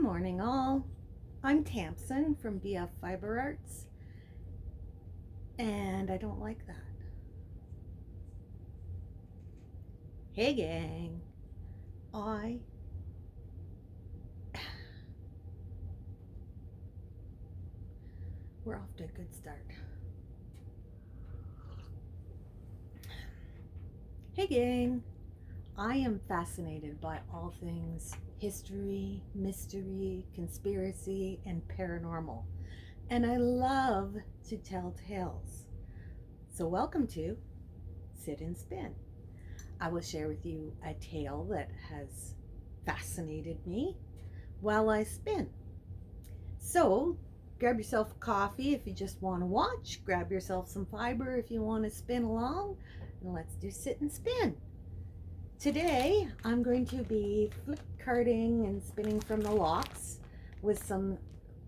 morning, all. I'm Tamsin from BF Fiber Arts, and I don't like that. Hey, gang. We're off to a good start. Hey, gang. I am fascinated by all things history, mystery, conspiracy, and paranormal, and I love to tell tales. So welcome to Sit and Spin. I will share with you a tale that has fascinated me while I spin. So grab yourself a coffee if you just want to watch, grab yourself some fiber if you want to spin along, and let's do Sit and Spin. Today, I'm going to be flip carding and spinning from the locks with some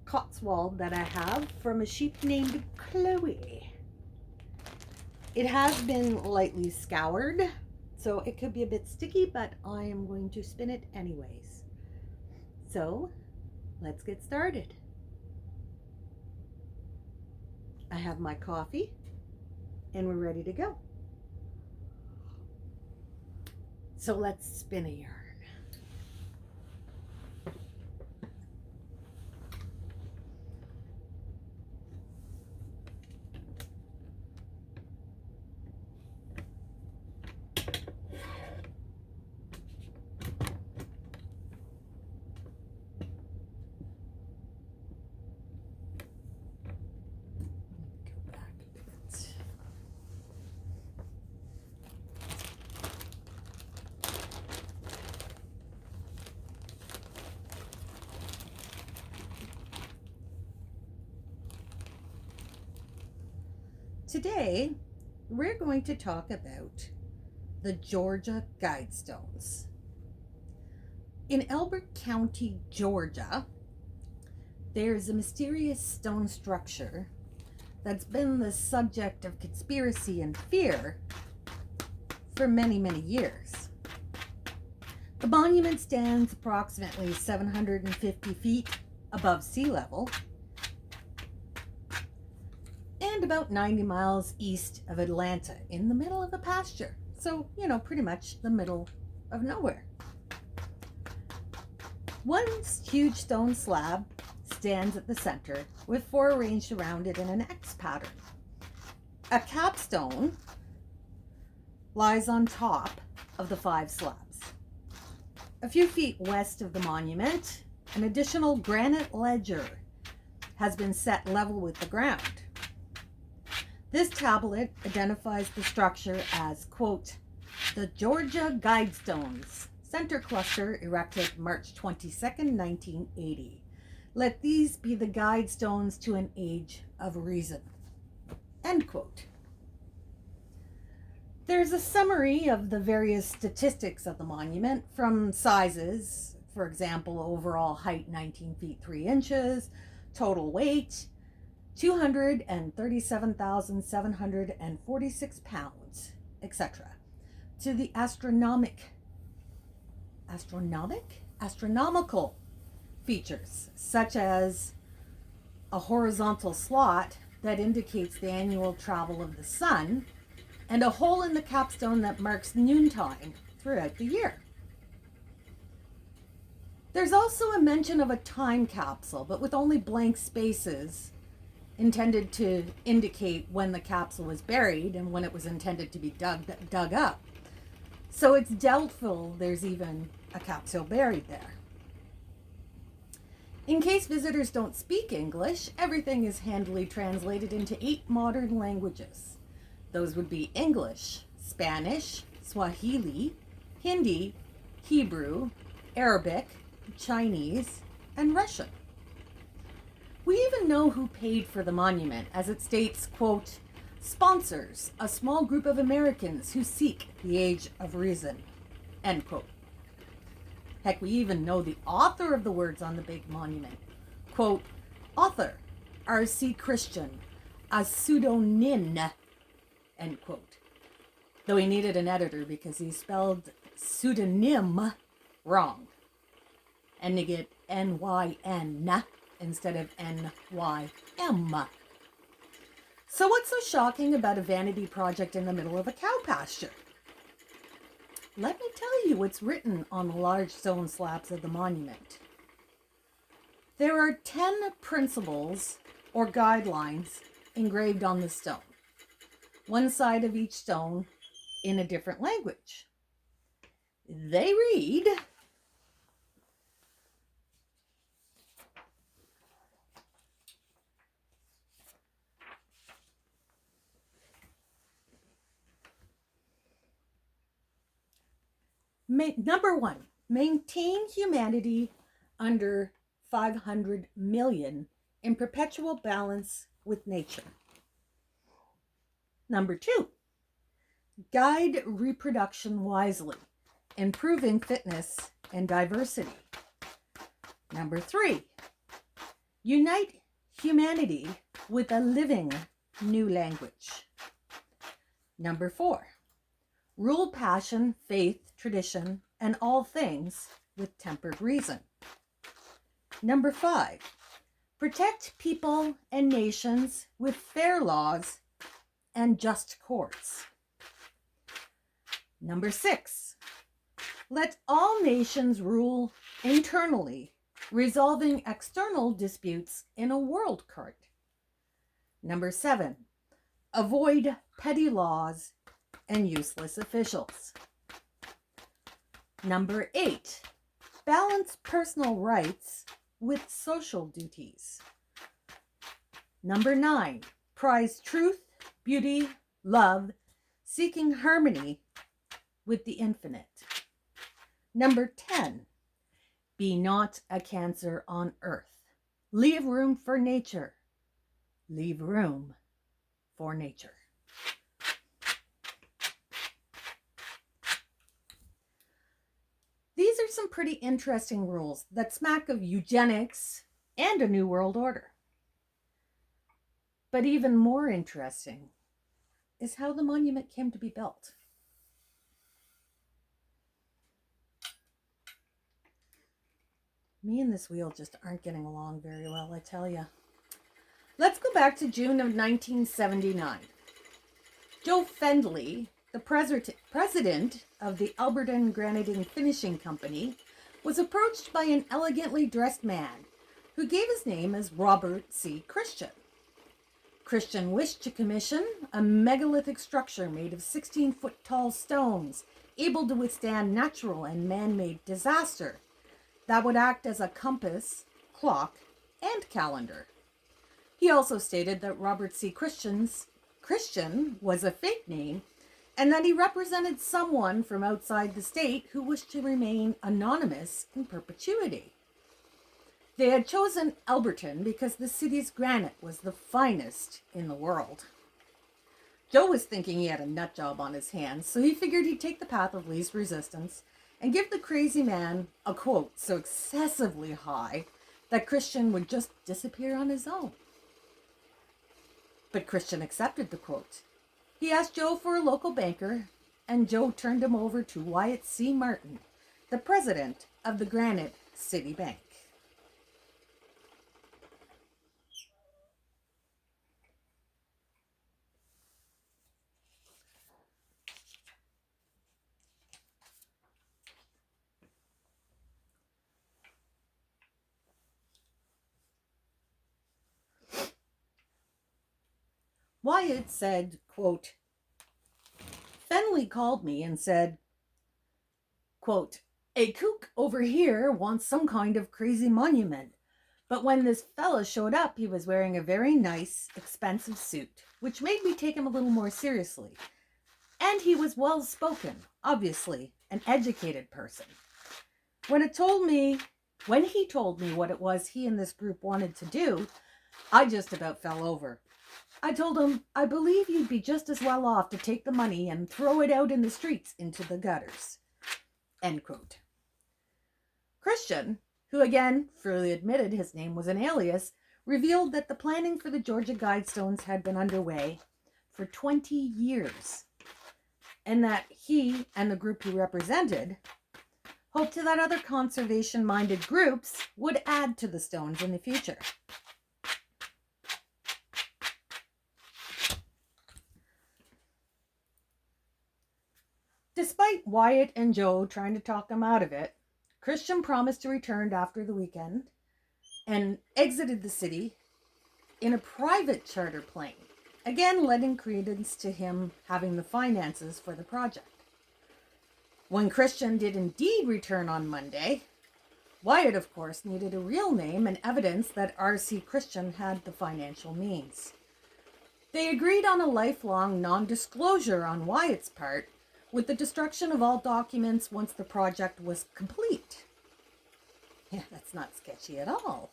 Cotswold that I have from a sheep named Chloe. It has been lightly scoured, so it could be a bit sticky, but I am going to spin it anyways. So, let's get started. I have my coffee, and we're ready to go. So let's spin a yarn. Go back a bit. Today, we're going to talk about the Georgia Guidestones. In Elbert County, Georgia, there's a mysterious stone structure that's been the subject of conspiracy and fear for many, many years. The monument stands approximately 750 feet above sea level and about 90 miles east of Atlanta, in the middle of a pasture. So, pretty much the middle of nowhere. One huge stone slab stands at the center with 4 arranged around it in an X pattern. A capstone lies on top of the 5 slabs. A few feet west of the monument, an additional granite ledger has been set level with the ground. This tablet identifies the structure as, quote, the Georgia Guidstones, center cluster erected March 22nd, 1980. Let these be the guidestones to an age of reason, end quote. There's a summary of the various statistics of the monument, from sizes, for example, overall height 19 feet 3 inches, total weight 237,746 pounds, etc., to the astronomical features, such as a horizontal slot that indicates the annual travel of the sun, and a hole in the capstone that marks noontime throughout the year. There's also a mention of a time capsule, but with only blank spaces, intended to indicate when the capsule was buried and when it was intended to be dug up. So it's doubtful there's even a capsule buried there. In case visitors don't speak English, everything is handily translated into 8 modern languages. Those would be English, Spanish, Swahili, Hindi, Hebrew, Arabic, Chinese, and Russian. We even know who paid for the monument, as it states, quote, sponsors, a small group of Americans who seek the age of reason, end quote. Heck, we even know the author of the words on the big monument. Quote, author, R.C. Christian, a pseudonym, end quote. Though he needed an editor because he spelled pseudonym wrong. and to get NYN instead of NYM. So what's so shocking about a vanity project in the middle of a cow pasture? Let me tell you what's written on the large stone slabs of the monument. There are 10 principles or guidelines engraved on the stone, one side of each stone in a different language. They read, number 1, maintain humanity under 500 million in perpetual balance with nature. Number 2, guide reproduction wisely, improving fitness and diversity. Number 3, unite humanity with a living new language. Number 4, rule passion, faith, tradition, and all things with tempered reason. Number 5, protect people and nations with fair laws and just courts. Number 6, let all nations rule internally, resolving external disputes in a world court. Number 7, avoid petty laws and useless officials. Number 8, balance personal rights with social duties. Number 9, prize truth, beauty, love, seeking harmony with the infinite. Number 10, be not a cancer on earth. Leave room for nature. Leave room for nature. These are some pretty interesting rules that smack of eugenics and a new world order. But even more interesting is how the monument came to be built. Me and this wheel just aren't getting along very well, I tell you. Let's go back to June of 1979. Joe Fendley, the president of the Alberton Graniting Finishing Company, was approached by an elegantly dressed man who gave his name as Robert C. Christian. Christian wished to commission a megalithic structure made of 16-foot tall stones, able to withstand natural and man-made disaster, that would act as a compass, clock, and calendar. He also stated that Robert C. Christian was a fake name, and that he represented someone from outside the state who wished to remain anonymous in perpetuity. They had chosen Alberton because the city's granite was the finest in the world. Joe was thinking he had a nut job on his hands, so he figured he'd take the path of least resistance and give the crazy man a quote so excessively high that Christian would just disappear on his own. But Christian accepted the quote. He asked Joe for a local banker, and Joe turned him over to Wyatt C. Martin, the president of the Granite City Bank. Wyatt said, quote, Fenley called me and said, quote, a kook over here wants some kind of crazy monument. But when this fella showed up, he was wearing a very nice, expensive suit, which made me take him a little more seriously. And he was well-spoken, obviously, an educated person. When he told me what it was he and this group wanted to do, I just about fell over. I told him, I believe you'd be just as well off to take the money and throw it out in the streets into the gutters. End quote. Christian, who again freely admitted his name was an alias, revealed that the planning for the Georgia Guidstones had been underway for 20 years, and that he and the group he represented hoped that other conservation-minded groups would add to the stones in the future. Despite Wyatt and Joe trying to talk him out of it, Christian promised to return after the weekend and exited the city in a private charter plane, again lending credence to him having the finances for the project. When Christian did indeed return on Monday, Wyatt, of course, needed a real name and evidence that R.C. Christian had the financial means. They agreed on a lifelong non-disclosure on Wyatt's part, with the destruction of all documents once the project was complete. Yeah, that's not sketchy at all.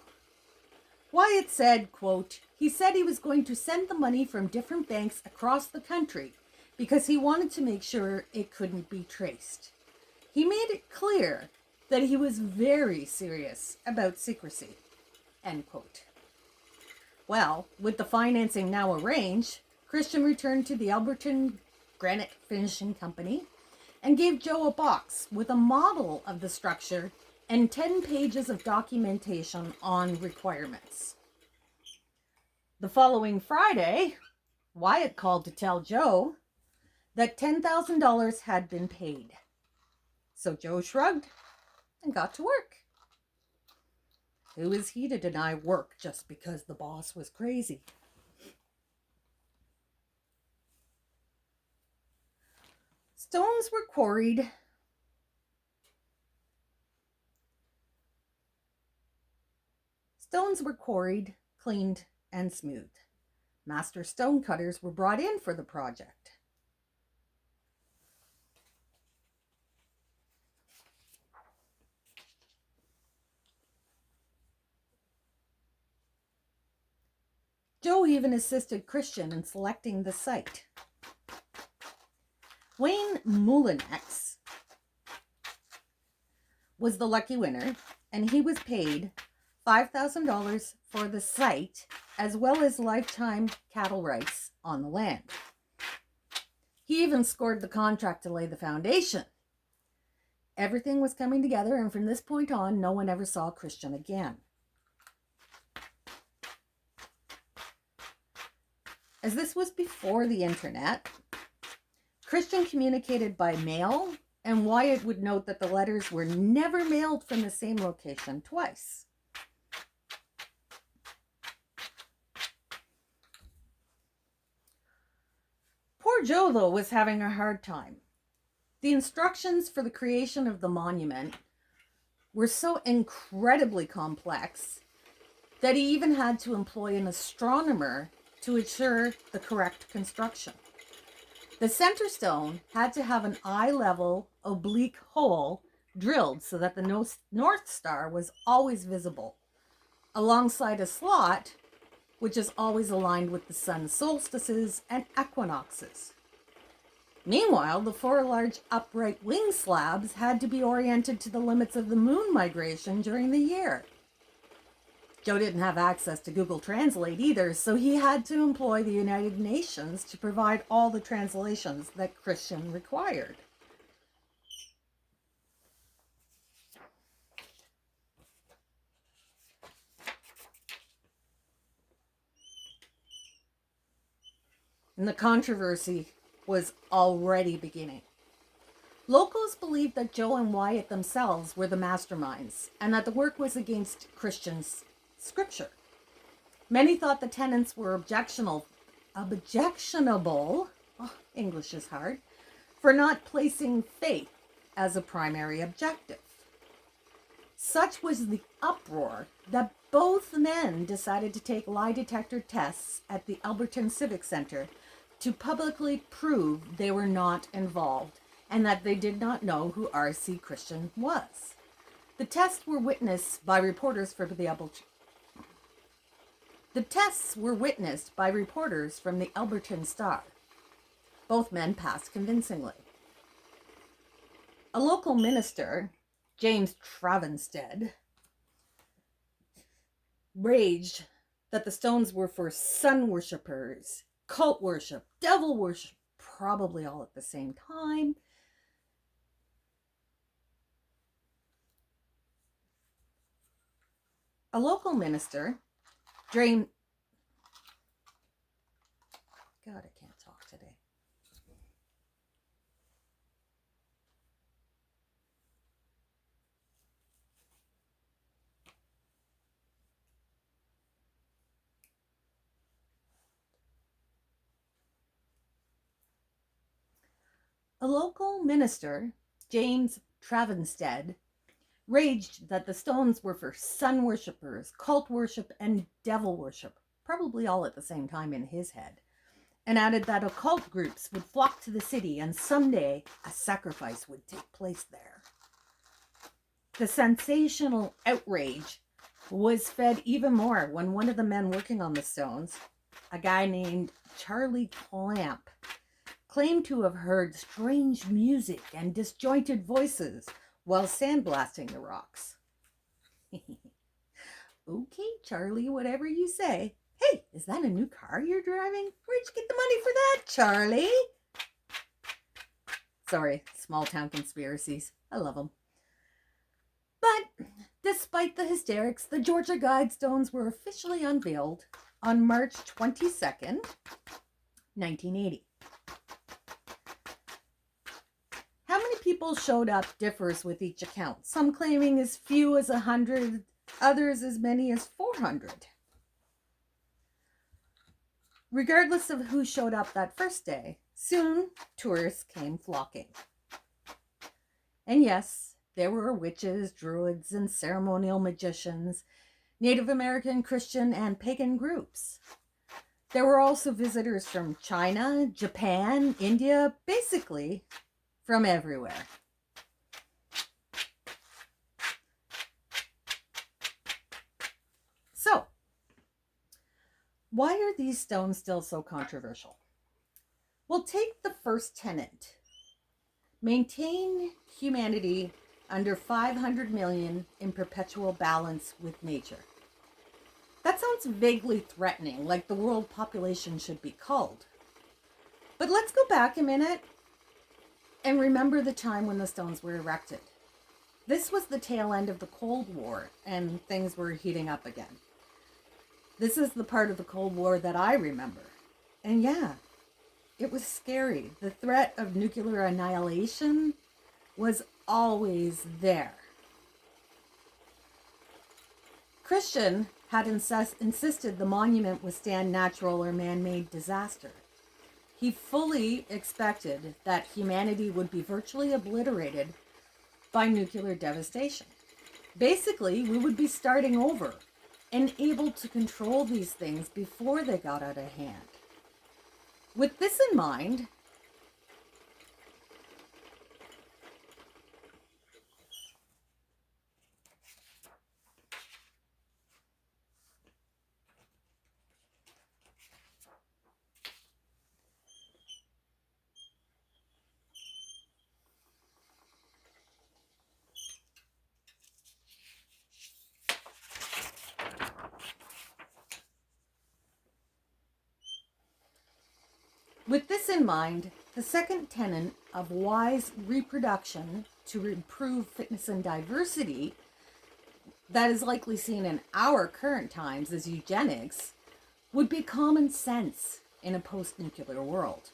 Wyatt said, quote, he said he was going to send the money from different banks across the country because he wanted to make sure it couldn't be traced. He made it clear that he was very serious about secrecy, end quote. Well, with the financing now arranged, Christian returned to the Alberton Granite Finishing Company and gave Joe a box with a model of the structure and 10 pages of documentation on requirements. The following Friday, Wyatt called to tell Joe that $10,000 had been paid. So Joe shrugged and got to work. Who is he to deny work just because the boss was crazy? Stones were quarried. Cleaned, and smoothed. Master stone cutters were brought in for the project. Joe even assisted Christian in selecting the site. Wayne Moulinex was the lucky winner, and he was paid $5,000 for the site as well as lifetime cattle rights on the land. He even scored the contract to lay the foundation. Everything was coming together, and from this point on, no one ever saw Christian again. As this was before the internet, Christian communicated by mail, and Wyatt would note that the letters were never mailed from the same location twice. Poor Joe, though, was having a hard time. The instructions for the creation of the monument were so incredibly complex that he even had to employ an astronomer to ensure the correct construction. The center stone had to have an eye-level oblique hole drilled so that the North Star was always visible, alongside a slot which is always aligned with the sun's solstices and equinoxes. Meanwhile, the 4 large upright wing slabs had to be oriented to the limits of the moon migration during the year. Joe didn't have access to Google Translate either, so he had to employ the United Nations to provide all the translations that Christian required. And the controversy was already beginning. Locals believed that Joe and Wyatt themselves were the masterminds and that the work was against Christian's scripture. Many thought the tenants were objectionable, English is hard, for not placing faith as a primary objective. Such was the uproar that both men decided to take lie detector tests at the Alberton Civic Center to publicly prove they were not involved and that they did not know who R.C. Christian was. The tests were witnessed by reporters from the Alberton Star. Both men passed convincingly. A local minister, James Travenstead, raged that the stones were for sun worshippers, cult worship, devil worship, probably all at the same time. A local minister, God, I can't talk today. A local minister, James Travenstead, raged that the stones were for sun worshippers, cult worship, and devil worship, probably all at the same time in his head, and added that occult groups would flock to the city and someday a sacrifice would take place there. The sensational outrage was fed even more when one of the men working on the stones, a guy named Charlie Clamp, claimed to have heard strange music and disjointed voices while sandblasting the rocks. Okay, Charlie, whatever you say. Hey, is that a new car you're driving? Where'd you get the money for that, Charlie? Sorry, small town conspiracies. I love them. But despite the hysterics, the Georgia Guidstones were officially unveiled on March 22nd, 1980. How many people showed up differs with each account, some claiming as few as 100, others as many as 400. Regardless of who showed up that first day, soon tourists came flocking. And yes, there were witches, druids, and ceremonial magicians, Native American, Christian, and pagan groups. There were also visitors from China, Japan, India, basically from everywhere. So, why are these stones still so controversial? Well, take the first tenet. Maintain humanity under 500 million in perpetual balance with nature. That sounds vaguely threatening, like the world population should be culled. But let's go back a minute and remember the time when the stones were erected. This was the tail end of the Cold War, and things were heating up again. This is the part of the Cold War that I remember. And yeah, it was scary. The threat of nuclear annihilation was always there. Christian had insisted the monument withstand natural or man-made disaster. He fully expected that humanity would be virtually obliterated by nuclear devastation. Basically, we would be starting over and able to control these things before they got out of hand. With this in mind, the second tenet of wise reproduction to improve fitness and diversity that is likely seen in our current times as eugenics would be common sense in a post-nuclear world.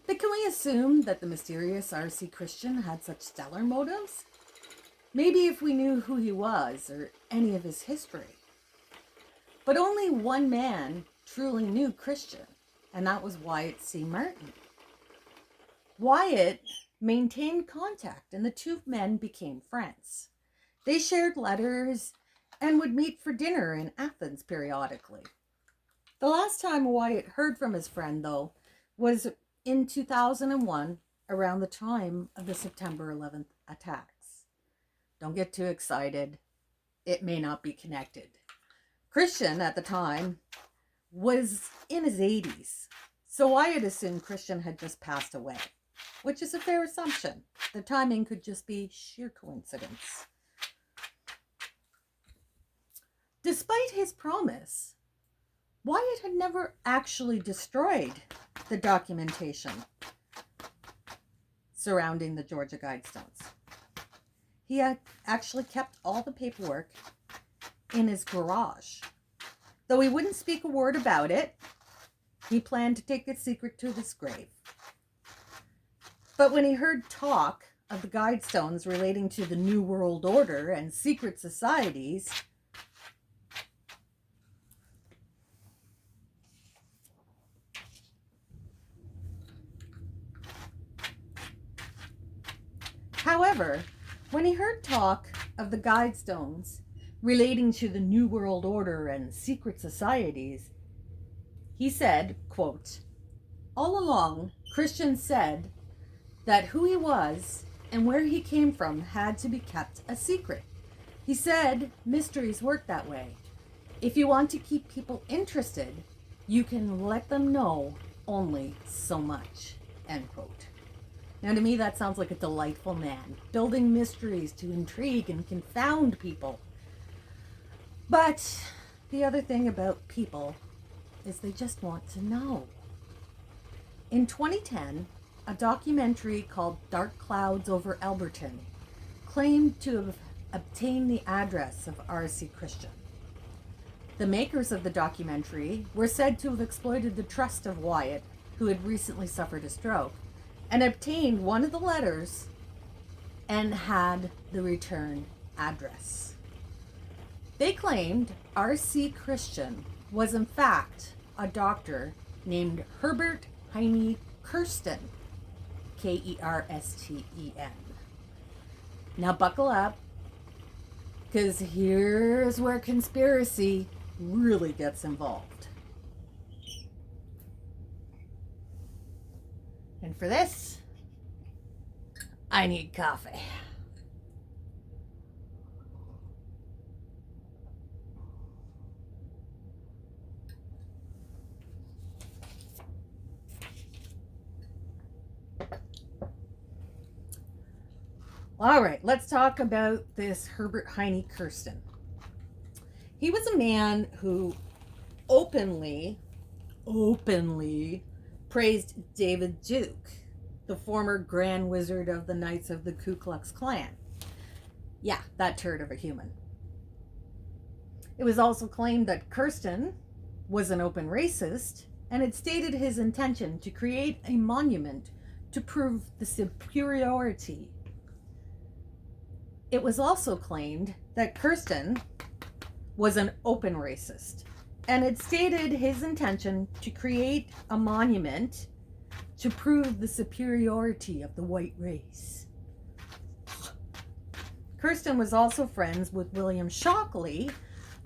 But can we assume that the mysterious R.C. Christian had such stellar motives? Maybe if we knew who he was or any of his history. But only one man truly knew Christian, and that was Wyatt C. Martin. Wyatt maintained contact, and the two men became friends. They shared letters and would meet for dinner in Athens periodically. The last time Wyatt heard from his friend, though, was in 2001, around the time of the September 11th attacks. Don't get too excited. It may not be connected. Christian, at the time, was in his 80s, so Wyatt assumed Christian had just passed away, which is a fair assumption. The timing could just be sheer coincidence. Despite his promise, Wyatt had never actually destroyed the documentation surrounding the Georgia Guidstones. He had actually kept all the paperwork in his garage. Though he wouldn't speak a word about it, he planned to take its secret to his grave. But when he heard talk of the Guidestones relating to the New World Order and secret societies, when he heard talk of the Guidestones relating to the New World Order and secret societies, he said, quote, "All along, Christians said that who he was and where he came from had to be kept a secret. He said mysteries work that way. If you want to keep people interested, you can let them know only so much," end quote. Now, to me, that sounds like a delightful man, building mysteries to intrigue and confound people. But the other thing about people is they just want to know. In 2010, a documentary called Dark Clouds Over Alberton claimed to have obtained the address of R.C. Christian. The makers of the documentary were said to have exploited the trust of Wyatt, who had recently suffered a stroke, and obtained one of the letters and had the return address. They claimed R.C. Christian was in fact a doctor named Herbert Heine Kirsten, Kersten. Now buckle up, because here's where conspiracy really gets involved. And for this, I need coffee. All right, let's talk about this Herbert Heine Kirsten. He was a man who openly praised David Duke, the former Grand Wizard of the Knights of the Ku Klux Klan. Yeah, that turd of a human. It was also claimed that Kirsten was an open racist and had stated his intention to create a monument to prove the superiority. It was also claimed that Kirsten was an open racist and had stated his intention to create a monument to prove the superiority of the white race. Kirsten was also friends with William Shockley,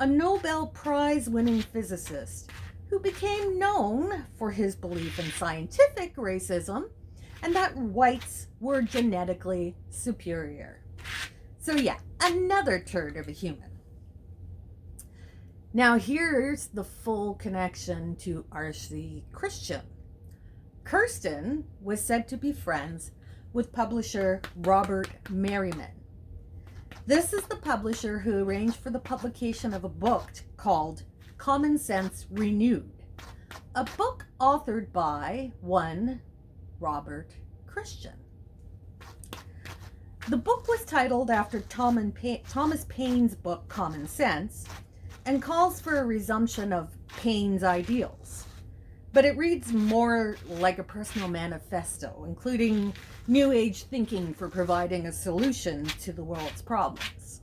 a Nobel Prize-winning physicist who became known for his belief in scientific racism and that whites were genetically superior. So yeah, another turd of a human. Now here's the full connection to R.C. Christian. Kirsten was said to be friends with publisher Robert Merriman. This is the publisher who arranged for the publication of a book called Common Sense Renewed, a book authored by one Robert Christian. The book was titled after Thomas Paine's book Common Sense and calls for a resumption of Paine's ideals. But it reads more like a personal manifesto, including New Age thinking for providing a solution to the world's problems.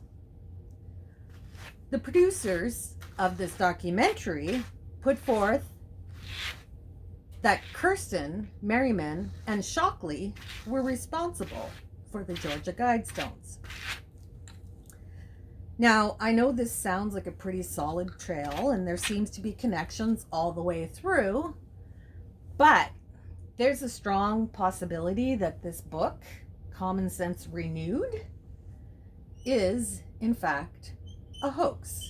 The producers of this documentary put forth that Kirsten, Merriman, and Shockley were responsible for the Georgia Guidstones. Now, I know this sounds like a pretty solid trail, and there seems to be connections all the way through, but there's a strong possibility that this book, Common Sense Renewed, is, in fact, a hoax,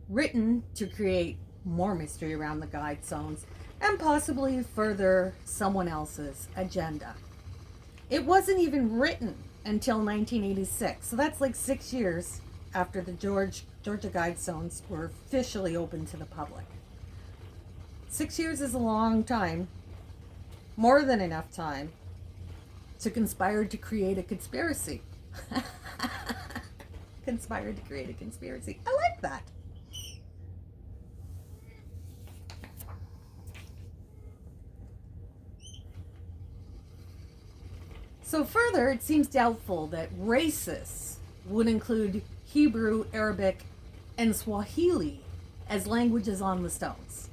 written to create more mystery around the Guidestones and possibly further someone else's agenda. It wasn't even written until 1986, so that's like 6 years after the Georgia Guidstones were officially open to the public. 6 years is a long time, more than enough time to conspire to create a conspiracy. Conspired to create a conspiracy. I like that. So further, it seems doubtful that racists would include Hebrew, Arabic, and Swahili as languages on the stones.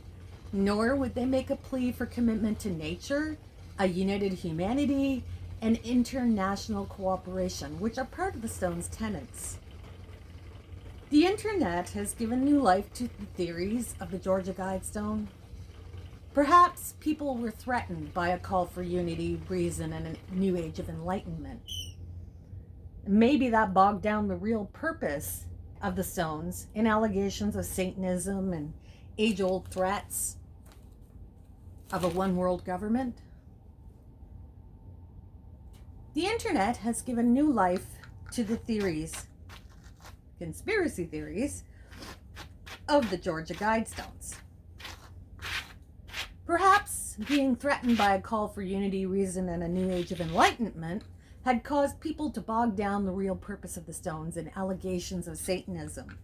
Nor would they make a plea for commitment to nature, a united humanity, and international cooperation, which are part of the stone's tenets. The internet has given new life to the theories of the Georgia Guidestone. Perhaps people were threatened by a call for unity, reason, and a new age of enlightenment. Maybe that bogged down the real purpose of the stones in allegations of Satanism and age-old threats of a one-world government. The internet has given new life to the theories, conspiracy theories, of the Georgia Guidestones. Perhaps being threatened by a call for unity, reason, and a new age of enlightenment had caused people to bog down the real purpose of the stones in allegations of Satanism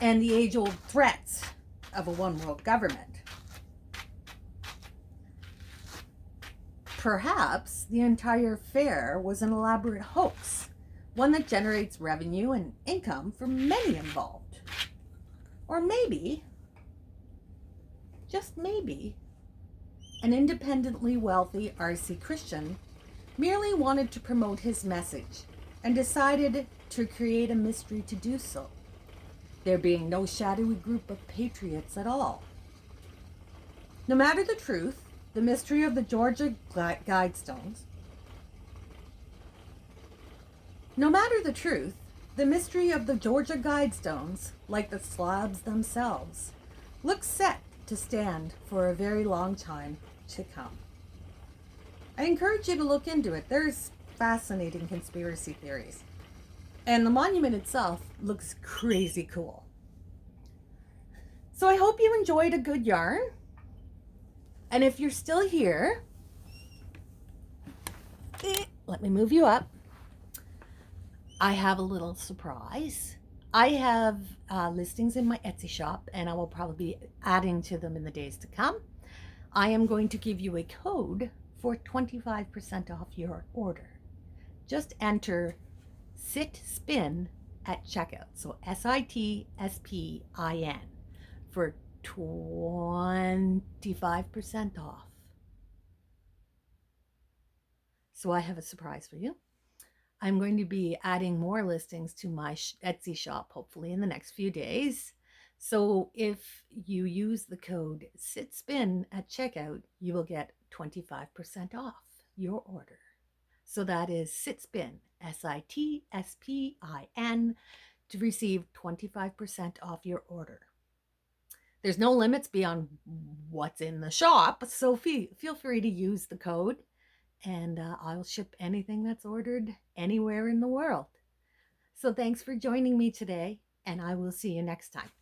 and the age-old threats of a one-world government. Perhaps the entire affair was an elaborate hoax, one that generates revenue and income for many involved. Or maybe, just maybe, an independently wealthy RC Christian merely wanted to promote his message and decided to create a mystery to do so, there being no shadowy group of patriots at all. No matter the truth, the mystery of the Georgia Guidestones, no matter the truth, the mystery of the Georgia Guidestones, like the slabs themselves, looks set to stand for a very long time to come. I encourage you to look into it. There's fascinating conspiracy theories. And the monument itself looks crazy cool. So I hope you enjoyed a good yarn. And if you're still here, let me move you up. I have a little surprise. I have listings in my Etsy shop, and I will probably be adding to them in the days to come. I am going to give you a code for 25% off your order. Just enter SITSPIN at checkout. So SITSPIN for 25% off. So I have a surprise for you. I'm going to be adding more listings to my Etsy shop, hopefully in the next few days. So if you use the code SITSPIN at checkout, you will get 25% off your order. So that is SITSPIN, SITSPIN, to receive 25% off your order. There's no limits beyond what's in the shop, so feel free to use the code, and I'll ship anything that's ordered anywhere in the world. So thanks for joining me today, and I will see you next time.